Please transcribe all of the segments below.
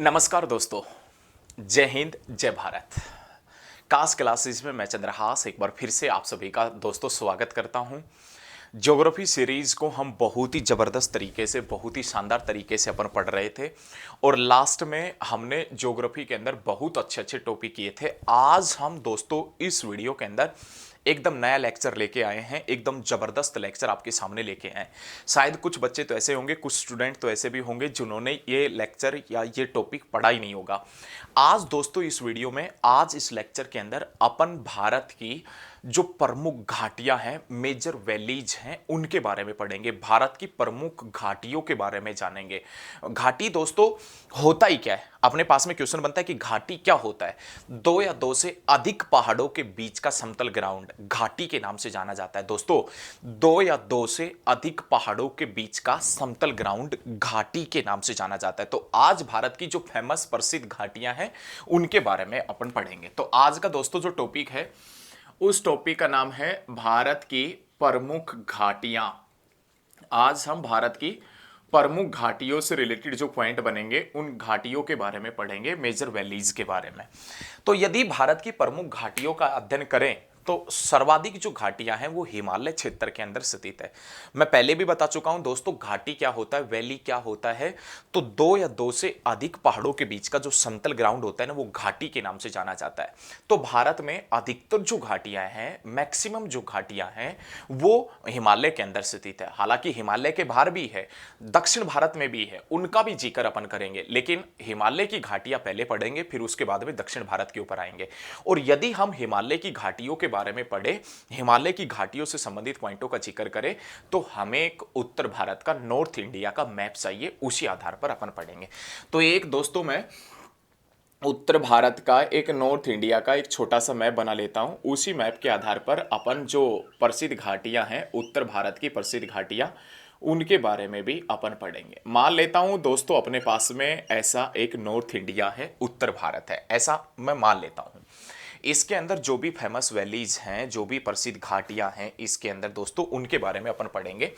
नमस्कार दोस्तों। जय हिंद जय भारत। कास्ट क्लासेस में मैं चंद्रहास एक बार फिर से आप सभी का दोस्तों स्वागत करता हूं। ज्योग्राफी सीरीज को हम बहुत ही ज़बरदस्त तरीके से, बहुत ही शानदार तरीके से अपन पढ़ रहे थे और लास्ट में हमने ज्योग्राफी के अंदर बहुत अच्छे अच्छे टॉपिक किए थे। आज हम दोस्तों इस वीडियो के अंदर एकदम नया लेक्चर लेके आए हैं, एकदम जबरदस्त लेक्चर आपके सामने लेके आए। शायद कुछ बच्चे तो ऐसे होंगे, कुछ स्टूडेंट तो ऐसे भी होंगे जिन्होंने ये लेक्चर या ये टॉपिक पढ़ा ही नहीं होगा। आज दोस्तों इस वीडियो में, आज इस लेक्चर के अंदर अपन भारत की जो प्रमुख घाटियां हैं, मेजर वैलीज हैं, उनके बारे में पढ़ेंगे। भारत की प्रमुख घाटियों के बारे में जानेंगे। घाटी दोस्तों होता ही क्या है, अपने पास में क्वेश्चन बनता है कि घाटी क्या होता है। दो या दो से अधिक पहाड़ों के बीच का समतल ग्राउंड घाटी के नाम से जाना जाता है। दोस्तों दो या दो से अधिक पहाड़ों के बीच का समतल ग्राउंड घाटी के नाम से जाना जाता है। तो आज भारत की जो फेमस प्रसिद्ध घाटियां हैं उनके बारे में अपन पढ़ेंगे। तो आज का दोस्तों जो टॉपिक है, उस टॉपिक का नाम है भारत की प्रमुख घाटियां। आज हम भारत की प्रमुख घाटियों से रिलेटेड जो पॉइंट बनेंगे उन घाटियों के बारे में पढ़ेंगे, मेजर वैलीज के बारे में। तो यदि भारत की प्रमुख घाटियों का अध्ययन करें तो सर्वाधिक जो घाटियां हैं वो हिमालय क्षेत्र के अंदर स्थित है। मैं पहले भी बता चुका हूं दोस्तों, घाटी क्या होता है, वैली क्या होता है। तो दो या दो से अधिक पहाड़ों के बीच का जो समतल ग्राउंड होता है ना, वो घाटी के नाम से जाना जाता है। तो भारत में अधिकतर जो घाटियां हैं, मैक्सिमम जो घाटियां हैं, वो हिमालय के अंदर स्थित है। हालांकि हिमालय के बाहर भी है, दक्षिण भारत में भी है, उनका भी जिक्र अपन करेंगे, लेकिन हिमालय की घाटियां पहले पढ़ेंगे, फिर उसके बाद में दक्षिण भारत के ऊपर आएंगे। और यदि हम हिमालय की घाटियों के बारे में पढ़े, हिमालय की घाटियों से संबंधित पॉइंटों का जिक्र करें, तो हमें एक उत्तर भारत का, नॉर्थ इंडिया का मैप चाहिए, उसी आधार पर अपन पढ़ेंगे। तो एक दोस्तों मैं उत्तर भारत का, एक नॉर्थ इंडिया का एक छोटा सा मैप बना लेता हूं। उसी मैप के आधार पर अपन जो प्रसिद्ध घाटियां हैं, उत्तर भारत की प्रसिद्ध घाटियां, उनके बारे में भी अपन पढ़ेंगे। मान लेता हूं दोस्तों अपने पास में ऐसा एक नॉर्थ इंडिया है, उत्तर भारत है, ऐसा मैं मान लेता हूं। इसके अंदर जो भी फेमस वैलीज हैं, जो भी प्रसिद्ध घाटियां हैं, इसके अंदर दोस्तों उनके बारे में अपन पढ़ेंगे।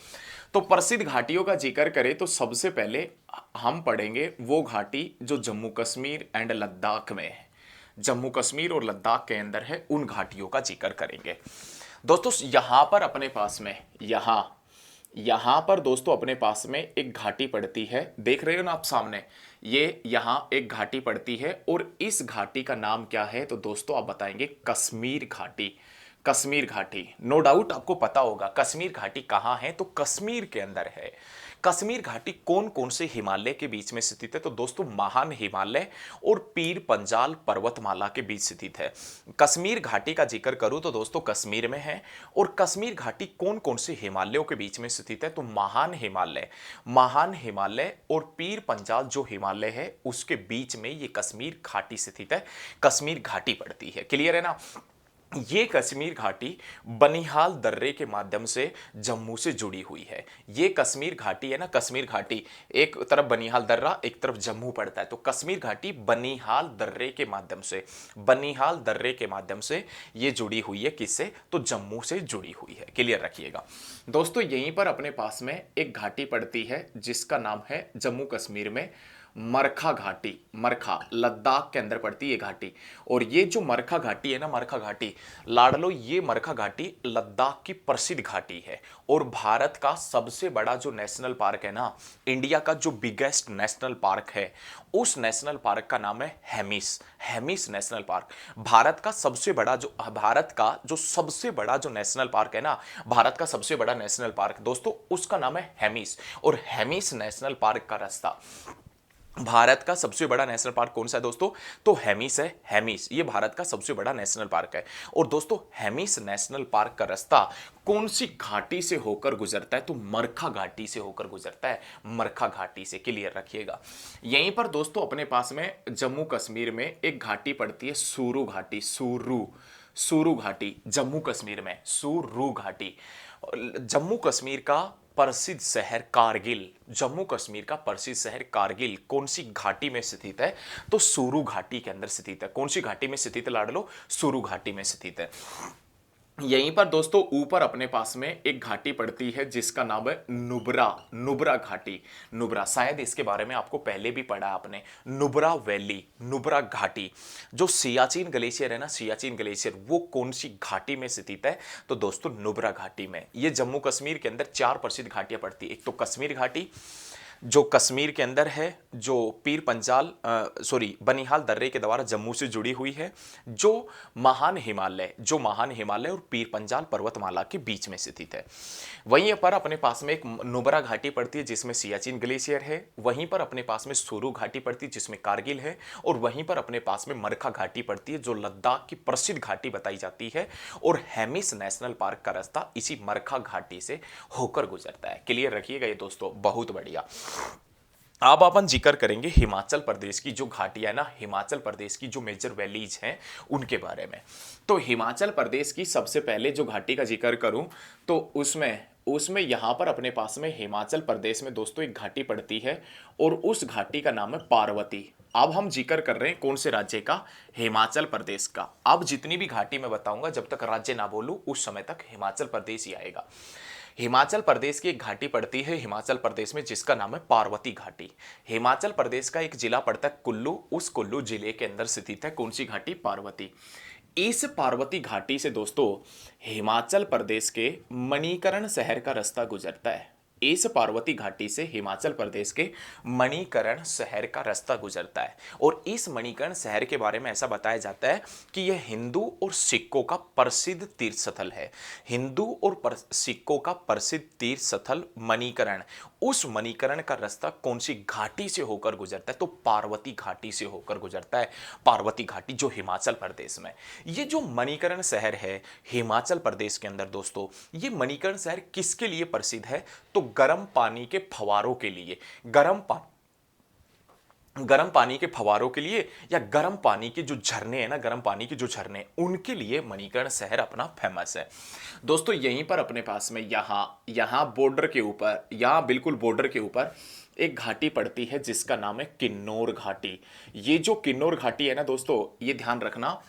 तो प्रसिद्ध घाटियों का जिक्र करें तो सबसे पहले हम पढ़ेंगे वो घाटी जो जम्मू कश्मीर एंड लद्दाख में है। जम्मू कश्मीर और लद्दाख के अंदर है, उन घाटियों का जिक्र करेंगे। दोस्तों यहां पर अपने पास में, यहां पर दोस्तों अपने पास में एक घाटी पड़ती है, देख रहे हो ना आप सामने, ये यहां एक घाटी पड़ती है और इस घाटी का नाम क्या है? तो दोस्तों आप बताएंगे कश्मीर घाटी। कश्मीर घाटी, नो डाउट आपको पता होगा कश्मीर घाटी कहां है, तो कश्मीर के अंदर है। कश्मीर घाटी कौन कौन से हिमालय के बीच में स्थित है? तो दोस्तों महान हिमालय और पीर पंजाल पर्वतमाला के बीच स्थित है। कश्मीर घाटी का जिक्र करूं तो दोस्तों कश्मीर में है। और कश्मीर घाटी कौन कौन से हिमालयों के बीच में स्थित है? तो महान हिमालय और पीर पंजाल जो हिमालय है उसके बीच में ये कश्मीर घाटी स्थित है, कश्मीर घाटी पड़ती है। क्लियर है ना? ये कश्मीर घाटी बनिहाल दर्रे के माध्यम से जम्मू से जुड़ी हुई है। ये कश्मीर घाटी है ना, कश्मीर घाटी, एक तरफ बनिहाल दर्रा, एक तरफ जम्मू पड़ता है। तो कश्मीर घाटी बनिहाल दर्रे के माध्यम से, बनिहाल दर्रे के माध्यम से ये जुड़ी हुई है। किससे? तो जम्मू से जुड़ी हुई है। क्लियर रखिएगा दोस्तों। यहीं पर अपने पास में एक घाटी पड़ती है जिसका नाम है जम्मू कश्मीर में मरखा घाटी। मरखा लद्दाख के अंदर पड़ती है घाटी। और ये जो मरखा घाटी है ना, मरखा घाटी लाडलो, ये मरखा घाटी लद्दाख की प्रसिद्ध घाटी है। और भारत का सबसे बड़ा जो नेशनल पार्क है ना, इंडिया का जो बिगेस्ट नेशनल पार्क है, उस नेशनल पार्क का नाम है हेमिस। हेमिस नेशनल पार्क भारत का सबसे बड़ा जो नेशनल पार्क है ना, भारत का सबसे बड़ा नेशनल पार्क दोस्तों, उसका नाम है हेमिस। और हेमिस नेशनल पार्क का रास्ता, भारत का सबसे बड़ा नेशनल पार्क कौन सा है दोस्तों? तो हेमिस है। हेमिस ये भारत का सबसे बड़ा नेशनल पार्क है। और दोस्तों हेमिस नेशनल पार्क का रास्ता कौन सी घाटी से होकर गुजरता है? तो मरखा घाटी से होकर गुजरता है, मरखा घाटी से। क्लियर रखिएगा। यहीं पर दोस्तों अपने पास में जम्मू कश्मीर में एक घाटी पड़ती है, सूरू घाटी। सूरू घाटी जम्मू कश्मीर में, सूरू घाटी। जम्मू कश्मीर का प्रसिद्ध शहर कारगिल, जम्मू कश्मीर का प्रसिद्ध शहर कारगिल कौन सी घाटी में स्थित है? तो सूरू घाटी के अंदर स्थित है। कौन सी घाटी में स्थित है लाडलो? सूरू घाटी में स्थित है। यहीं पर दोस्तों ऊपर अपने पास में एक घाटी पड़ती है जिसका नाम है नुब्रा, नुब्रा घाटी। नुब्रा, शायद इसके बारे में आपको पहले भी पढ़ा आपने, नुब्रा वैली, नुब्रा घाटी। जो सियाचिन ग्लेशियर है ना, सियाचिन ग्लेशियर, वो कौन सी घाटी में स्थित है? तो दोस्तों नुब्रा घाटी में। ये जम्मू कश्मीर के अंदर चार प्रसिद्ध घाटियां पड़ती है। एक तो कश्मीर घाटी, जो कश्मीर के अंदर है, जो पीर पंजाल बनिहाल दर्रे के द्वारा जम्मू से जुड़ी हुई है, जो महान हिमालय और पीर पंजाल पर्वतमाला के बीच में स्थित है। वहीं पर अपने पास में एक नुब्रा घाटी पड़ती है जिसमें सियाचिन ग्लेशियर है। वहीं पर अपने पास में सुरू घाटी पड़ती है जिसमें कारगिल है। और वहीं पर अपने पास में मरखा घाटी पड़ती है जो लद्दाख की प्रसिद्ध घाटी बताई जाती है। और हेमिस नेशनल पार्क का रास्ता इसी मरखा घाटी से होकर गुजरता है। क्लियर रखिएगा ये दोस्तों, बहुत बढ़िया। अब अपन जिक्र करेंगे हिमाचल प्रदेश की जो घाटियां है ना, हिमाचल प्रदेश की जो मेजर वैलीज हैं उनके बारे में। तो हिमाचल प्रदेश की सबसे पहले जो घाटी का जिक्र करूं तो उसमें उसमें यहां पर अपने पास में हिमाचल प्रदेश में दोस्तों एक घाटी पड़ती है और उस घाटी का नाम है पार्वती। अब हम जिक्र कर रहे हैं कौन से राज्य का? हिमाचल प्रदेश का। अब जितनी भी घाटी मैं बताऊंगा जब तक राज्य ना बोलूं उस समय तक हिमाचल प्रदेश ही आएगा। हिमाचल प्रदेश की एक घाटी पड़ती है हिमाचल प्रदेश में जिसका नाम है पार्वती घाटी। हिमाचल प्रदेश का एक जिला पड़ता है कुल्लू, उस कुल्लू जिले के अंदर स्थित है कौन सी घाटी? पार्वती। इस पार्वती घाटी से दोस्तों हिमाचल प्रदेश के मणिकरण शहर का रास्ता गुजरता है। इस पार्वती घाटी से हिमाचल प्रदेश के मणिकरण शहर का रास्ता गुजरता है। और इस मणिकरण शहर के बारे में ऐसा बताया जाता है कि यह हिंदू और सिखों का प्रसिद्ध तीर्थ स्थल है। हिंदू और सिखों का प्रसिद्ध तीर्थ स्थल मणिकरण। उस मणिकरण का रास्ता कौन सी घाटी से होकर गुजरता है? तो पार्वती घाटी से होकर गुजरता है। पार्वती घाटी जो हिमाचल प्रदेश में। ये जो मणिकरण शहर है हिमाचल प्रदेश के अंदर दोस्तों, ये मणिकरण शहर किसके लिए प्रसिद्ध है? तो गर्म पानी के फवारों के लिए। गर्म पानी के फवारों के लिए या गर्म पानी के जो झरने हैं ना, गर्म पानी के जो झरने, उनके लिए मणिकर्ण शहर अपना फेमस है। दोस्तों यहीं पर अपने पास में यहां बॉर्डर के ऊपर, यहां बिल्कुल बॉर्डर के ऊपर एक घाटी पड़ती है जिसका नाम है किन्नौर घाटी। ये जो किन्नौर घाटी है ना दोस्तों, ये ध्यान रखना,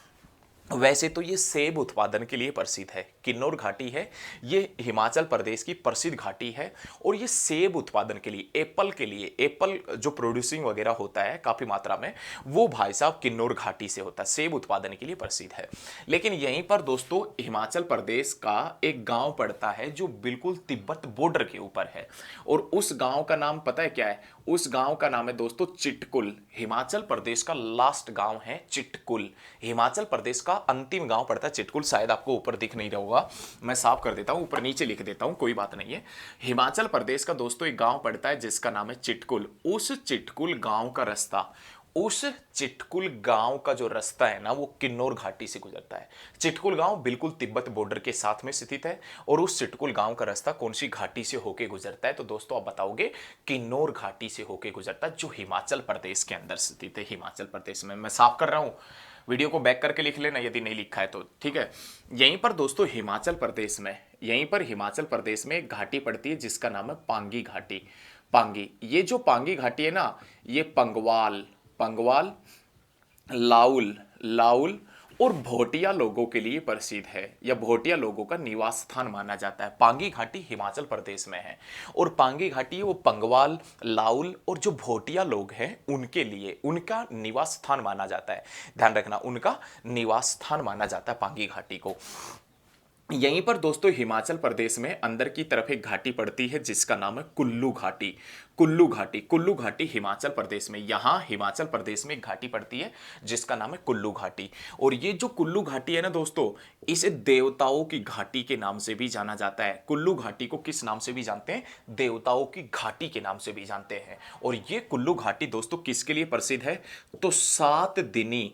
वैसे तो ये सेब उत्पादन के लिए प्रसिद्ध है। किन्नौर घाटी है, ये हिमाचल प्रदेश की प्रसिद्ध घाटी है और ये सेब उत्पादन के लिए, एप्पल के लिए, एप्पल जो प्रोड्यूसिंग वगैरह होता है काफी मात्रा में, वो भाई साहब किन्नौर घाटी से होता है। सेब उत्पादन के लिए प्रसिद्ध है। लेकिन यहीं पर दोस्तों हिमाचल प्रदेश का एक गांव पड़ता है जो बिल्कुल तिब्बत बॉर्डर के ऊपर है। और उस गांव का नाम पता है क्या है? उस गांव का नाम है दोस्तों चिटकुल। हिमाचल प्रदेश का लास्ट गांव है चिटकुल। हिमाचल प्रदेश का अंतिम गांव पड़ता है चिटकुल। शायद आपको ऊपर दिख नहीं रहा होगा, मैं साफ कर देता हूं, ऊपर नीचे लिख देता हूं, कोई बात नहीं है। हिमाचल प्रदेश का दोस्तों एक गांव पड़ता है जिसका नाम है चिटकुल। उस चिटकुल गांव का रास्ता, उस चिटकुल गांव का जो रास्ता है ना, वो किन्नौर घाटी से गुजरता है। चिटकुल गांव बिल्कुल तिब्बत बॉर्डर के साथ में स्थित है और उस चिटकुल गांव का रास्ता कौन सी घाटी से होके गुजरता है? तो दोस्तों आप बताओगे, किन्नौर घाटी से होके गुजरता है जो हिमाचल प्रदेश के अंदर स्थित है। हिमाचल प्रदेश में मैं साफ कर रहा हूं, वीडियो को बैक करके लिख लेना यदि नहीं लिखा है तो, ठीक है। यहीं पर दोस्तों हिमाचल प्रदेश में, यहीं पर हिमाचल प्रदेश में एक घाटी पड़ती है जिसका नाम है पांगी घाटी। पांगी, ये जो पांगी घाटी है ना, ये पंगवाल, पंगवाल, लाउल, लाउल और भोटिया लोगों के लिए प्रसिद्ध है, या भोटिया लोगों का निवास स्थान माना जाता है। पांगी घाटी हिमाचल प्रदेश में है और पांगी घाटी वो पंगवाल, लाउल और जो भोटिया लोग हैं उनके लिए, उनका निवास स्थान माना जाता है। ध्यान रखना, उनका निवास स्थान माना जाता है पांगी घाटी को। यहीं पर दोस्तों हिमाचल प्रदेश में अंदर की तरफ एक घाटी पड़ती है जिसका नाम है कुल्लू घाटी। कुल्लू घाटी, कुल्लू घाटी हिमाचल प्रदेश में, यहां हिमाचल प्रदेश में एक घाटी पड़ती है जिसका नाम है कुल्लू घाटी। और ये जो कुल्लू घाटी है ना दोस्तों, इसे देवताओं की घाटी के नाम से भी जाना जाता है। कुल्लू घाटी को किस नाम से भी जानते हैं? देवताओं की घाटी के नाम से भी जानते हैं। और ये कुल्लू घाटी दोस्तों किसके लिए प्रसिद्ध है? तो 7 दिनी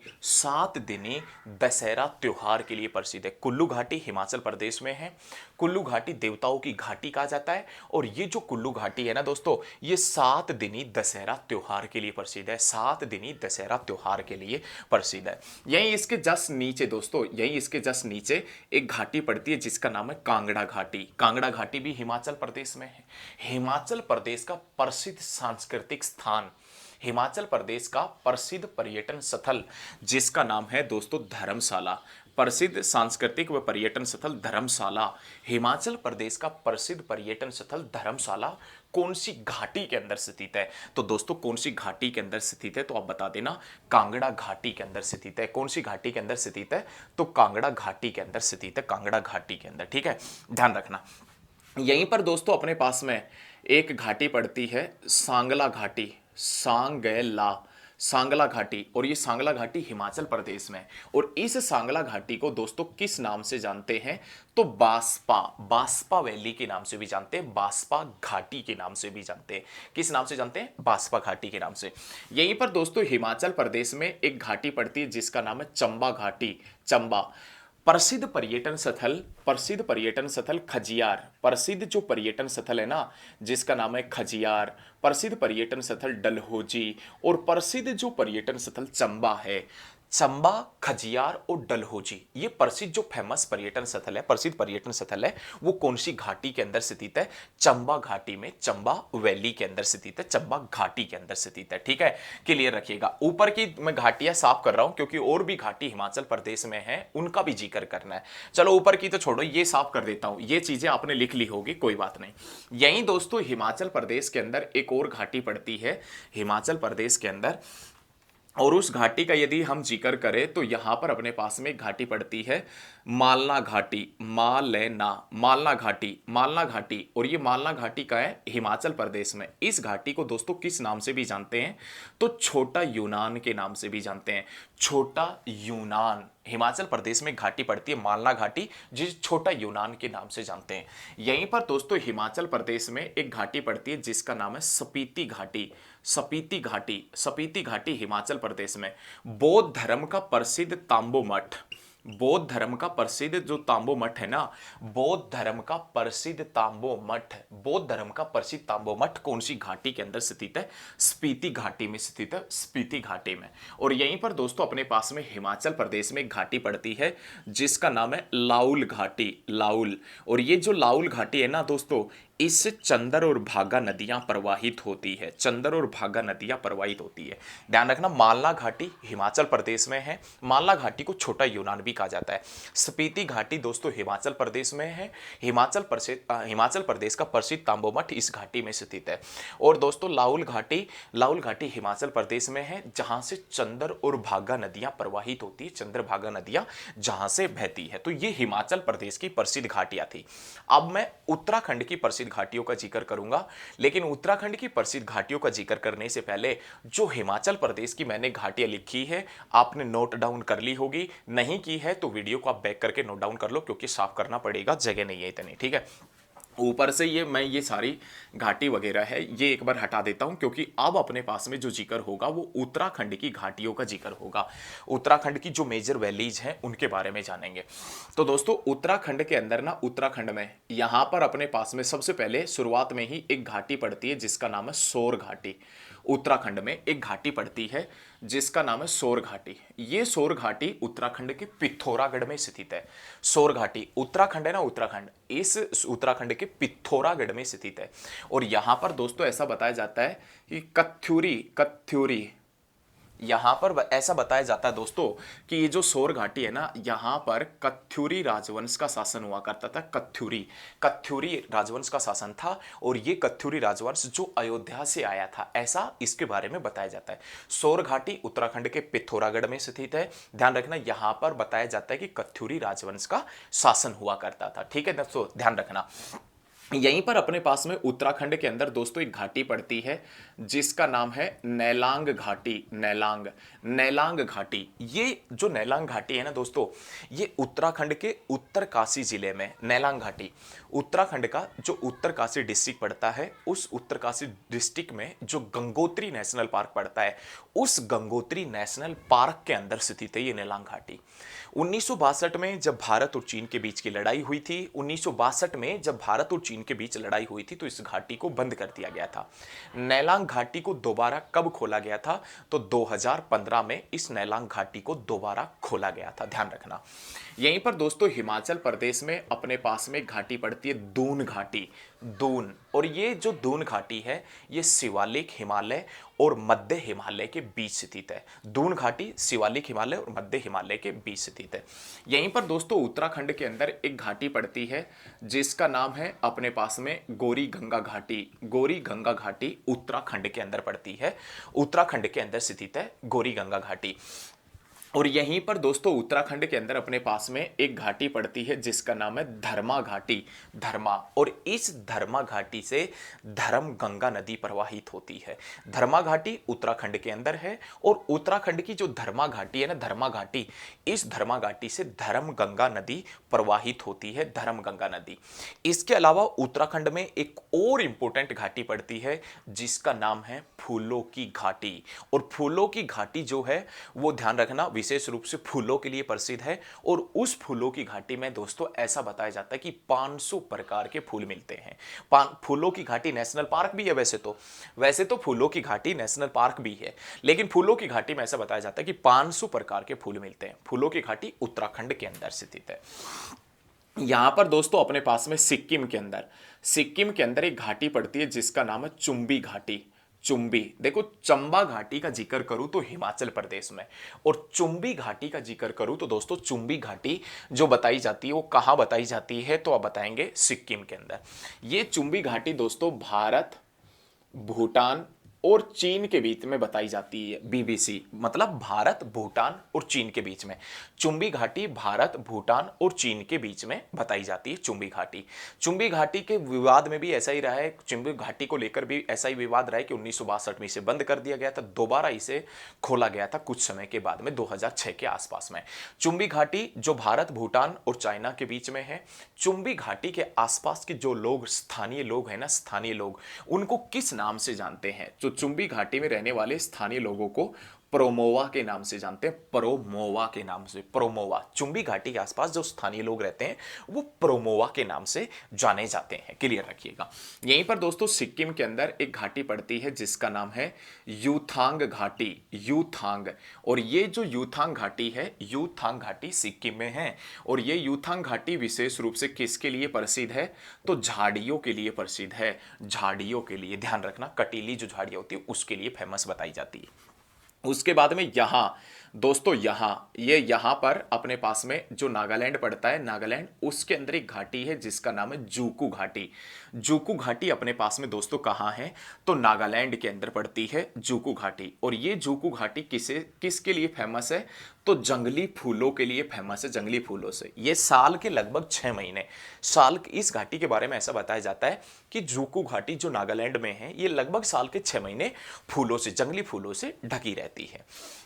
दशहरा त्योहार के लिए प्रसिद्ध है। कुल्लू घाटी हिमाचल प्रदेश में है। कुल्लू घाटी देवताओं की घाटी कहा जाता है। और ये जो कुल्लू घाटी है ना दोस्तों, ये 7 दिनी दशहरा त्योहार के लिए प्रसिद्ध है। 7 दिनी दशहरा त्योहार के लिए प्रसिद्ध है। यहीं इसके जस्ट नीचे दोस्तों, यहीं इसके जस्ट नीचे एक घाटी पड़ती है जिसका नाम है कांगड़ा घाटी। कांगड़ा घाटी भी हिमाचल प्रदेश में है। हिमाचल प्रदेश का प्रसिद्ध सांस्कृतिक स्थान, हिमाचल प्रदेश का प्रसिद्ध पर्यटन स्थल जिसका नाम है दोस्तों धर्मशाला। प्रसिद्ध सांस्कृतिक व पर्यटन स्थल धर्मशाला। हिमाचल प्रदेश का प्रसिद्ध पर्यटन स्थल धर्मशाला कौन सी घाटी के अंदर स्थित है? तो दोस्तों कौन सी घाटी के अंदर स्थित है? तो आप बता देना, कांगड़ा घाटी के अंदर स्थित है। कौन सी घाटी के अंदर स्थित है? तो कांगड़ा घाटी के अंदर स्थित है, कांगड़ा घाटी के अंदर। ठीक है, ध्यान रखना। यहीं पर दोस्तों अपने पास में एक घाटी पड़ती है, सांगला घाटी, सांगला घाटी, और ये सांगला घाटी हिमाचल प्रदेश में। और इस सांगला घाटी को दोस्तों किस नाम से जानते हैं? तो बास्पा वैली के नाम से भी जानते हैं, बास्पा घाटी के नाम से भी जानते हैं। किस नाम से जानते हैं? बास्पा घाटी के नाम से। यहीं पर दोस्तों हिमाचल प्रदेश में एक घाटी पड़ती है जिसका नाम है चंबा घाटी, चंबा। प्रसिद्ध पर्यटन स्थल खजियार, प्रसिद्ध जो पर्यटन स्थल है ना जिसका नाम है खजियार, प्रसिद्ध पर्यटन स्थल डलहौजी, और प्रसिद्ध जो पर्यटन स्थल चंबा है, चंबा, खजियार और डलहौजी, ये प्रसिद्ध जो फेमस पर्यटन स्थल है, प्रसिद्ध पर्यटन स्थल है, वो कौन सी घाटी के अंदर स्थित है? चंबा घाटी में, चंबा वैली के अंदर स्थित है, चंबा घाटी के अंदर स्थित है। ठीक है, क्लियर रखिएगा। ऊपर की मैं घाटियां साफ कर रहा हूं क्योंकि और भी घाटी हिमाचल प्रदेश में है, उनका भी जिक्र करना है। चलो ऊपर की तो छोड़ो, ये साफ कर देता हूं, ये चीजें आपने लिख ली होगी, कोई बात नहीं। यहीं दोस्तों हिमाचल प्रदेश के अंदर एक और घाटी पड़ती है, हिमाचल प्रदेश के अंदर, और उस घाटी का यदि हम जिक्र करें तो यहां पर अपने पास में एक घाटी पड़ती है, मालना घाटी, मालना घाटी, और ये मालना घाटी का है हिमाचल प्रदेश में। इस घाटी को दोस्तों किस नाम से भी जानते हैं? तो छोटा यूनान के नाम से भी जानते हैं, छोटा यूनान। हिमाचल प्रदेश में घाटी पड़ती है मालना घाटी, जिसे छोटा यूनान के नाम से जानते हैं। यहीं पर दोस्तों हिमाचल प्रदेश में एक घाटी पड़ती है जिसका नाम है स्पीति घाटी, स्पीति घाटी हिमाचल प्रदेश में। बौद्ध धर्म का प्रसिद्ध तांबो मठ, बौद्ध धर्म का प्रसिद्ध जो तांबो मठ है ना, बौद्ध धर्म का प्रसिद्ध तांबो मठ, बौद्ध धर्म का प्रसिद्ध तांबो मठ कौन सी घाटी के अंदर स्थित है? स्पीति घाटी में स्थित है, स्पीति घाटी में। और यहीं पर दोस्तों अपने पास में हिमाचल प्रदेश में एक घाटी पड़ती है जिसका नाम है लाउल घाटी, लाउल। और ये जो लाउल घाटी है ना दोस्तों, इससे चंदर और भागा नदियां प्रवाहित होती है, चंदर और भागा नदियां प्रवाहित होती है। ध्यान रखना, मालना घाटी हिमाचल प्रदेश में है, मालना घाटी को छोटा यूनान भी कहा जाता है। स्पीति घाटी दोस्तों हिमाचल प्रदेश में है, हिमाचल प्रदेश का प्रसिद्ध तांबो मठ इस घाटी में स्थित है। और दोस्तों लाउल घाटी हिमाचल प्रदेश में है जहां से चंदर और भागा नदियां प्रवाहित होती है, चंद्रभागा नदियां जहां से बहती है। तो ये हिमाचल प्रदेश की प्रसिद्ध घाटियां थी। अब मैं उत्तराखंड की प्रसिद्ध घाटियों का जिक्र करूंगा, लेकिन उत्तराखंड की प्रसिद्ध घाटियों का जिक्र करने से पहले जो हिमाचल प्रदेश की मैंने घाटियां लिखी है आपने नोट डाउन कर ली होगी, नहीं की है तो वीडियो को आप बैक करके नोट डाउन कर लो क्योंकि साफ करना पड़ेगा, जगह नहीं है इतनी। ठीक है, ऊपर से ये सारी घाटी वगैरह है ये एक बार हटा देता हूं क्योंकि अब अपने पास में जो जिक्र होगा वो उत्तराखंड की घाटियों का जिक्र होगा, उत्तराखंड की जो मेजर वैलीज हैं उनके बारे में जानेंगे। तो दोस्तों उत्तराखंड के अंदर ना, उत्तराखंड में यहां पर अपने पास में सबसे पहले शुरुआत में ही एक घाटी पड़ती है जिसका नाम है सौर घाटी। उत्तराखंड में एक घाटी पड़ती है जिसका नाम है सौर घाटी। ये सौर घाटी उत्तराखंड के पिथौरागढ़ में स्थित है। सौर घाटी उत्तराखंड है ना, उत्तराखंड, इस उत्तराखंड के पिथौरागढ़ में स्थित है। और यहां पर दोस्तों ऐसा बताया जाता है कि कत्यूरी यहां पर ऐसा बताया जाता है दोस्तों कि ये जो सौर घाटी है ना, यहां पर कत्यूरी राजवंश का शासन हुआ करता था। कत्यूरी राजवंश का शासन था और ये कत्यूरी राजवंश जो अयोध्या से आया था, ऐसा इसके बारे में बताया जाता है। सौर घाटी उत्तराखंड के पिथौरागढ़ में स्थित है। ध्यान रखना, यहां पर बताया जाता है कि कत्यूरी राजवंश का शासन हुआ करता था। ठीक है दोस्तों, ध्यान रखना। यहीं पर अपने पास में उत्तराखंड के अंदर दोस्तों एक घाटी पड़ती है जिसका नाम है नैलांग घाटी, नैलांग घाटी। ये जो नैलांग घाटी है ना दोस्तों, ये उत्तराखंड के उत्तरकाशी जिले में नैलांग घाटी, उत्तराखंड का जो उत्तरकाशी डिस्ट्रिक्ट पड़ता है, उस उत्तरकाशी डिस्ट्रिक्ट में जो गंगोत्री नेशनल पार्क पड़ता है, उस गंगोत्री नेशनल पार्क के अंदर स्थित है ये नैलांग घाटी। 1962 में जब भारत और चीन के बीच की लड़ाई हुई थी, 1962 में जब भारत और चीन के बीच लड़ाई हुई थी तो इस घाटी को बंद कर दिया गया था। नैलांग घाटी को दोबारा कब खोला गया था? तो 2015 में इस नैलांग घाटी को दोबारा खोला गया था, ध्यान रखना। यहीं पर दोस्तों हिमाचल प्रदेश में अपने पास में घाटी पड़ती है दून घाटी, दून। और ये जो दून घाटी है ये शिवालिक, हिमालय और मध्य हिमालय के बीच स्थित है। दून घाटी शिवालिक हिमालय और मध्य हिमालय के बीच स्थित है। यहीं पर दोस्तों उत्तराखंड के अंदर एक घाटी पड़ती है जिसका नाम है अपने पास में गौरी गंगा घाटी। गौरी गंगा घाटी उत्तराखंड के अंदर पड़ती है, उत्तराखंड के अंदर स्थित है गौरी गंगा घाटी। और यहीं पर दोस्तों उत्तराखंड के अंदर अपने पास में एक घाटी पड़ती है जिसका नाम है धर्मा घाटी। धर्मा, और इस धर्मा घाटी से धर्म गंगा नदी प्रवाहित होती है। धर्मा घाटी उत्तराखंड के अंदर है और उत्तराखंड की जो धर्मा घाटी है ना, धर्मा घाटी, इस धर्मा घाटी से धर्म गंगा नदी प्रवाहित होती है, धर्म गंगा नदी। इसके अलावा उत्तराखंड में एक और इंपॉर्टेंट घाटी पड़ती है जिसका नाम है फूलों की घाटी। और फूलों की घाटी जो है वो ध्यान रखना विशेष रूप से फूलों के लिए प्रसिद्ध है। और उस फूलों की घाटी में दोस्तों ऐसा बताया जाता है कि 500 प्रकार के फूल मिलते हैं। फूलों की घाटी नेशनल पार्क भी है वैसे तो फूलों की घाटी नेशनल पार्क भी है, लेकिन फूलों की घाटी में ऐसा बताया जाता है कि 500 प्रकार के फूल मिलते हैं। फूलों की घाटी उत्तराखंड के अंदर स्थित है। यहां पर दोस्तों अपने पास में सिक्किम के अंदर एक घाटी पड़ती है जिसका नाम है चुंबी घाटी। चुंबी, देखो चंबा घाटी का जिक्र करूं तो हिमाचल प्रदेश में, और चुंबी घाटी का जिक्र करूं तो दोस्तों चुंबी घाटी जो बताई जाती है वो कहां बताई जाती है, तो आप बताएंगे सिक्किम के अंदर। ये चुंबी घाटी दोस्तों भारत, भूटान और चीन के बीच में बताई जाती है। बीबीसी मतलब भारत, भूटान और चीन के बीच में चुंबी घाटी भारत, भूटान और चीन के बीच में बताई जाती है चुंबी घाटी। चुंबी घाटी के विवाद में भी ऐसा ही रहा है, चुंबी घाटी को लेकर भी ऐसा ही विवाद रहा है कि 1962 में इसे बंद कर दिया गया था, दोबारा इसे खोला गया था कुछ समय के बाद में 2006 के आसपास में। चुंबी घाटी जो भारत, भूटान और चाइना के बीच में है। चुंबी घाटी के आसपास के जो लोग, स्थानीय लोग हैं ना, स्थानीय लोग उनको किस नाम से जानते हैं? जो चुंबी घाटी में रहने वाले स्थानीय लोगों को प्रोमोवा के नाम से जानते हैं, प्रोमोवा के नाम से। प्रोमोवा, चुंबी घाटी के आसपास जो स्थानीय लोग रहते हैं वो प्रोमोवा के नाम से जाने जाते हैं, क्लियर रखिएगा। यहीं पर दोस्तों सिक्किम के अंदर एक घाटी पड़ती है जिसका नाम है यूथांग घाटी। यूथांग, और ये जो यूथांग घाटी है, यूथांग घाटी सिक्किम में है। और ये यूथांग घाटी विशेष रूप से किसके लिए प्रसिद्ध है? तो झाड़ियों के लिए प्रसिद्ध है। झाड़ियों के लिए, ध्यान रखना, कटीली जो झाड़ियां होती है उसके लिए फेमस बताई जाती है। उसके बाद में यहां दोस्तों, यहां पर अपने पास में जो नागालैंड पड़ता है, नागालैंड, उसके अंदर एक घाटी है जिसका नाम है जूकू घाटी। जूकू घाटी अपने पास में दोस्तों कहां है? तो नागालैंड के अंदर पड़ती है जूकू घाटी। और ये जूकू घाटी किसके लिए फेमस है? तो जंगली फूलों के लिए फेमस है, जंगली फूलों से। ये साल के लगभग 6 महीने, इस घाटी के बारे में ऐसा बताया जाता है कि जूकू घाटी जो नागालैंड में है ये लगभग साल के 6 महीने फूलों से, जंगली फूलों से ढकी रहती है।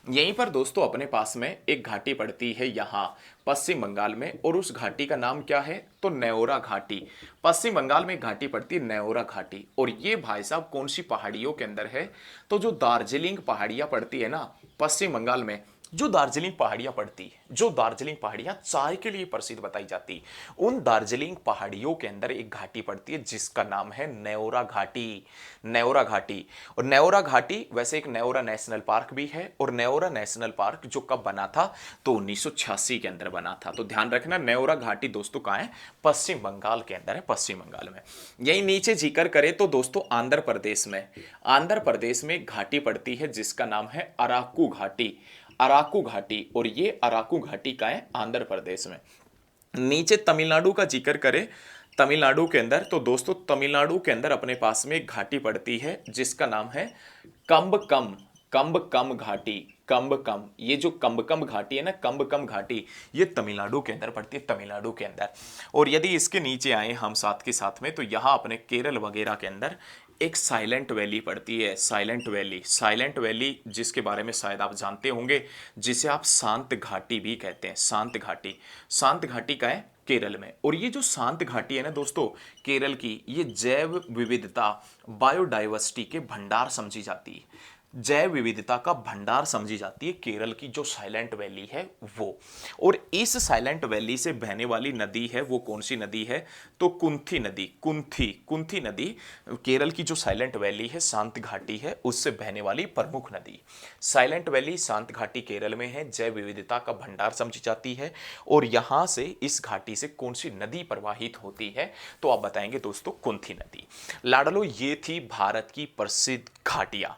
यहीं पर दोस्तों अपने पास में एक घाटी पड़ती है यहां पश्चिम बंगाल में, और उस घाटी का नाम क्या है? तो न्योरा घाटी। पश्चिम बंगाल में एक घाटी पड़ती है न्योरा घाटी। और ये भाई साहब कौन सी पहाड़ियों के अंदर है? तो जो दार्जिलिंग पहाड़ियां पड़ती है ना पश्चिम बंगाल में, जो दार्जिलिंग पहाड़ियां पड़ती है, जो दार्जिलिंग पहाड़ियां चाय के लिए प्रसिद्ध बताई जाती, उन दार्जिलिंग पहाड़ियों के अंदर एक घाटी पड़ती है जिसका नाम है न्योरा घाटी। न्योरा घाटी, और न्योरा घाटी वैसे एक न्योरा नेशनल पार्क भी है। और न्योरा नेशनल पार्क जो कब बना था? तो 1986 के अंदर बना था। तो ध्यान रखना, न्योरा घाटी दोस्तों कहां है? पश्चिम बंगाल के अंदर है, पश्चिम बंगाल में। यही नीचे जिक्र करें तो दोस्तों आंध्र प्रदेश में एक घाटी पड़ती है जिसका नाम है अराकू घाटी। अराकू घाटी, और ये अराकू घाटी का है आंध्र प्रदेश में। नीचे तमिलनाडु का जिक्र करें, तमिलनाडु के अंदर तो दोस्तों तमिलनाडु के अंदर अपने पास में एक घाटी पड़ती है जिसका नाम है कम्बकम घाटी। कम्बकम, ये जो कम्बकम घाटी है ना, कम्बकम घाटी, ये तमिलनाडु के अंदर पड़ती है, तमिलनाडु के अंदर। और यदि इसके नीचे आए हम साथ के साथ में, तो यहाँ अपने केरल वगैरह के अंदर एक साइलेंट वैली पड़ती है। साइलेंट वैली जिसके बारे में शायद आप जानते होंगे, जिसे आप शांत घाटी भी कहते हैं। शांत घाटी का है केरल में। और ये जो शांत घाटी है ना दोस्तों केरल की, ये जैव विविधता, बायोडाइवर्सिटी के भंडार समझी जाती है। जैव विविधता का भंडार समझी जाती है केरल की जो साइलेंट वैली है वो। और इस साइलेंट वैली से बहने वाली नदी है वो कौन सी नदी है? तो कुंथी नदी। कुंथी नदी केरल की जो साइलेंट वैली है, शांत घाटी है, उससे बहने वाली प्रमुख नदी। साइलेंट वैली शांत घाटी केरल में है, जैव विविधता का भंडार समझी जाती है। और यहां से, इस घाटी से कौन सी नदी प्रवाहित होती है? तो आप बताएंगे दोस्तों कुंथी नदी। लाडलो, ये थी भारत की प्रसिद्ध घाटियां।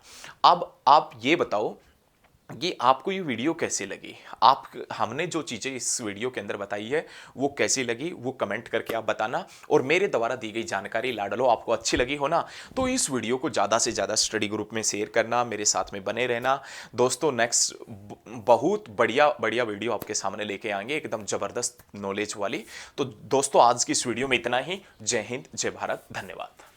अब अब आप ये बताओ कि आपको ये वीडियो कैसी लगी। आप हमने जो चीज़ें इस वीडियो के अंदर बताई है वो कैसी लगी वो कमेंट करके आप बताना। और मेरे द्वारा दी गई जानकारी लाडलो आपको अच्छी लगी हो ना, तो इस वीडियो को ज़्यादा से ज़्यादा स्टडी ग्रुप में शेयर करना, मेरे साथ में बने रहना। दोस्तों नेक्स्ट बहुत बढ़िया बढ़िया वीडियो आपके सामने लेके आएंगे, एकदम ज़बरदस्त नॉलेज वाली। तो दोस्तों आज की इस वीडियो में इतना ही। जय हिंद, जय भारत, धन्यवाद।